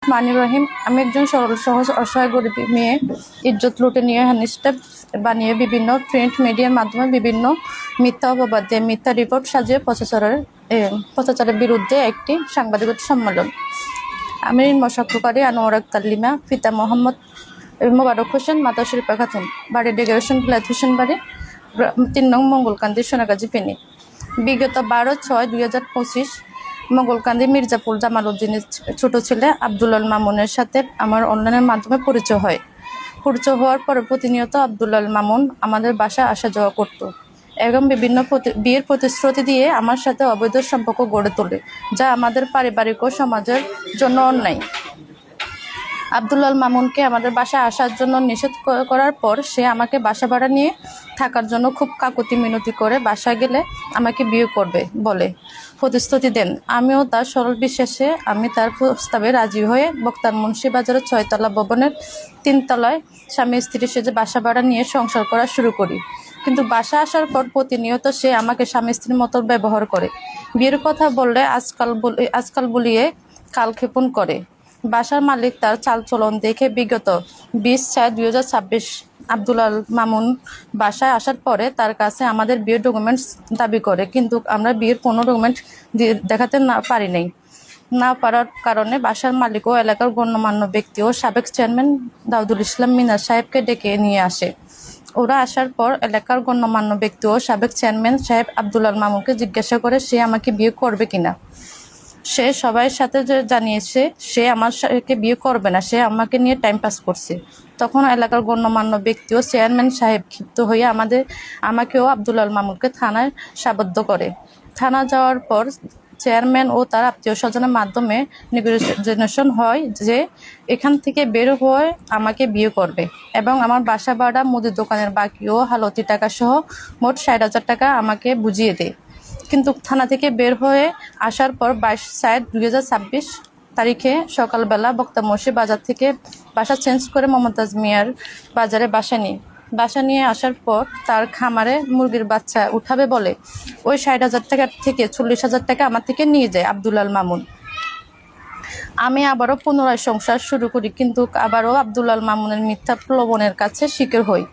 মানির রহিম। আমি একজন সরল সহজ অসহায় গরিব মেয়ে। ইজ্জত লুটে নিয়ে হ্যান্ডস্টেপ বানিয়ে বিভিন্ন প্রিন্ট মিডিয়ার মাধ্যমে বিভিন্ন মিথ্যা অপবাদ দিয়ে মিথ্যা রিপোর্ট সাজিয়ে প্রচারের বিরুদ্ধে একটি সাংবাদিকতা সম্মেলন। আমি মশাক্রকারী আনোয়ার আক্তার লিমা, পিতা মোহাম্মদ মোবারক হোসেন, মাতা শরীফা খাতুন, বাড়ি ডেকোরেশন বিলাত হোসেন বাড়ি, ৩ নং মঙ্গলকান্দি, সোনাগাজী, ফেনী। বিগত 12/6/2025 মঙ্গলকান্দি মির্জাপুর জামালউদ্দিনের ছোট ছেলে আব্দুল আল মামুনের সাথে আমার অনলাইনের মাধ্যমে পরিচয় হয়। পরিচয় হওয়ার পরে প্রতিনিয়ত আব্দুল আল মামুন আমাদের বাসায় আসা যাওয়া করত এবং বিভিন্ন বিয়ের প্রতিশ্রুতি দিয়ে আমার সাথে অবৈধ সম্পর্ক গড়ে তোলে, যা আমাদের পারিবারিক ও সমাজের জন্য অন্যায়। আব্দুল আল মামুনকে আমাদের বাসায় আসার জন্য নিষেধ করার পর সে আমাকে বাসা ভাড়া নিয়ে থাকার জন্য খুব কাকুতি মিনতি করে বাসায় গেলে আমাকে বিয়ে করবে বলে প্রতিশ্রুতি দেন। আমিও তার সরল বিশ্বাসে আমি তার প্রস্তাবে রাজি হয়ে বক্তার মুন্সিবাজারের 6তলা ভবনের 3 তলায় স্বামী স্ত্রী সেজে বাসা ভাড়া নিয়ে সংসার করা শুরু করি। কিন্তু বাসা আসার পর প্রতিনিয়ত সে আমাকে স্বামী স্ত্রীর মতো ব্যবহার করে। বিয়ের কথা বললে আজকাল বলিয়ে কালক্ষেপণ করে। বাসার মালিক তার চালচলন দেখে বিগত 20/4/2026 আব্দুল আল মামুন বাসায় আসার পরে তার কাছে আমাদের বিয়ের ডকুমেন্টস দাবি করে, কিন্তু আমরা বিয়ের কোনো ডকুমেন্ট দেখাতে না পারার কারণে বাসার মালিক ও এলাকার গণ্যমান্য ব্যক্তি ও সাবেক চেয়ারম্যান দাউদুল ইসলাম মিনার সাহেবকে ডেকে নিয়ে আসে। ওরা আসার পর এলাকার গণ্যমান্য ব্যক্তি ও সাবেক চেয়ারম্যান সাহেব আব্দুল আল মামুনকে জিজ্ঞাসা করে সে আমাকে বিয়ে করবে কিনা। সে সবাই সাথে জানিয়েছে সে আমার সাথে বিয়ে করবে না, সে আমাকে নিয়ে টাইম পাস করছে। তখন এলাকার গণ্যমান্য ব্যক্তি ও চেয়ারম্যান সাহেব ক্ষিপ্ত হয়ে আমাকেও আব্দুল আল মামুনকে থানায় সাবদ্ধ করে। থানা যাওয়ার পর চেয়ারম্যান ও তার আত্মীয় স্বজনের মাধ্যমে নেগোসিয়েশন হয় যে এখান থেকে বের হয়ে আমাকে বিয়ে করবে এবং আমার বাসা ভাড়া, মুদির দোকানের বাকি ও হালতি টাকা সহ মোট 60,000 টাকা আমাকে বুঝিয়ে দেয়। কিন্তু থানা থেকে বের হয়ে আসার পর 22/4/2026 তারিখে সকালবেলা বক্তা মসজিদ বাজার থেকে বাসা চেঞ্জ করে মমতাজ মিয়ার বাজারে বাসা নিয়ে আসার পর তার খামারে মুরগির বাচ্চা উঠাবে বলে ওই 60,000 টাকা থেকে 40,000 টাকা আমার থেকে নিয়ে যায় আব্দুল আল মামুন। আমি আবারও পুনরায় সংসার শুরু করি, কিন্তু আবারও আব্দুল আল মামুনের মিথ্যা প্রলোভনের কাছে শিকার হই।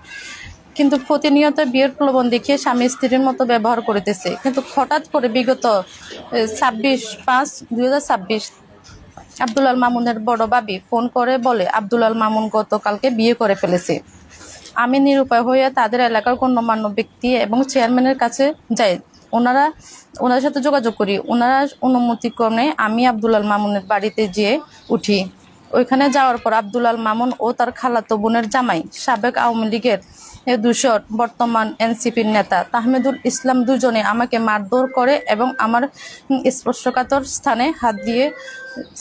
কিন্তু প্রতিনিয়ত বিয়ের প্রলোভন দেখিয়ে স্বামী স্ত্রীর মতো ব্যবহার করিতেছে। কিন্তু হঠাৎ করে বিগত 26/5/2026 আব্দুল আল মামুনের বড় ভাবি ফোন করে বলে আব্দুল আল মামুন গতকালকে বিয়ে করে ফেলেছে। আমি নিরুপায় হয়ে তাদের এলাকার গণ্যমান্য ব্যক্তি এবং চেয়ারম্যানের কাছে যাই। ওনার সাথে যোগাযোগ করি। ওনারা অনুমতিক্রমে আমি আব্দুল আল মামুনের বাড়িতে যেয়ে উঠি। ওইখানে যাওয়ার পর আব্দুল আল মামুন ও তার খালাতো বোনের জামাই, সাবেক আওয়ামী লীগের দূষর, বর্তমান এনসিপির নেতা তাহমিদুল ইসলাম দুজনে আমাকে মারধর করে এবং আমার স্পর্শকাতর স্থানে হাত দিয়ে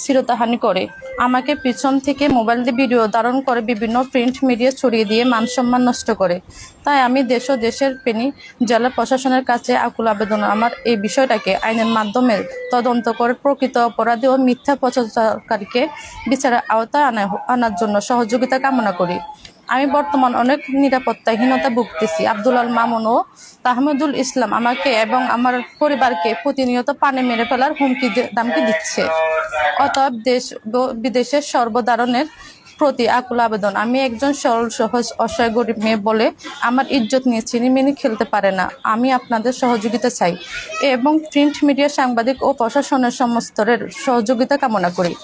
শ্লীলতাহানি করে। আমাকে পিছন থেকে মোবাইল দিয়ে ভিডিও ধারণ করে বিভিন্ন প্রিন্ট মিডিয়া ছড়িয়ে দিয়ে মানসম্মান নষ্ট করে। তাই আমি দেশ ও দেশের ফেনী জেলা প্রশাসনের কাছে আকুল আবেদন আমার এই বিষয়টাকে আইনের মাধ্যমে তদন্ত করে প্রকৃত অপরাধী ও মিথ্যা প্রচারকারীকে বিচারের আওতায় আনার জন্য সহযোগিতা কামনা করি। আমি বর্তমান অনেক নিরাপত্তাহীনতা ভুগতেছি। আব্দুল আল মামুন ও তাহমিদুল ইসলাম আমাকে এবং আমার পরিবারকে প্রতিনিয়ত পানে মেরে ফেলার ধামকি দিচ্ছে। অতএব দেশ বিদেশের সর্বধারণের প্রতি আকুল আবেদন। আমি একজন সরল সহজ অসহায় গরিব মেয়ে বলে আমার ইজ্জত নিয়ে ছিনিমিনি খেলতে পারে না। আমি আপনাদের সহযোগিতা চাই এবং প্রিন্ট মিডিয়া, সাংবাদিক ও প্রশাসনের সমস্তরের সহযোগিতা কামনা করি।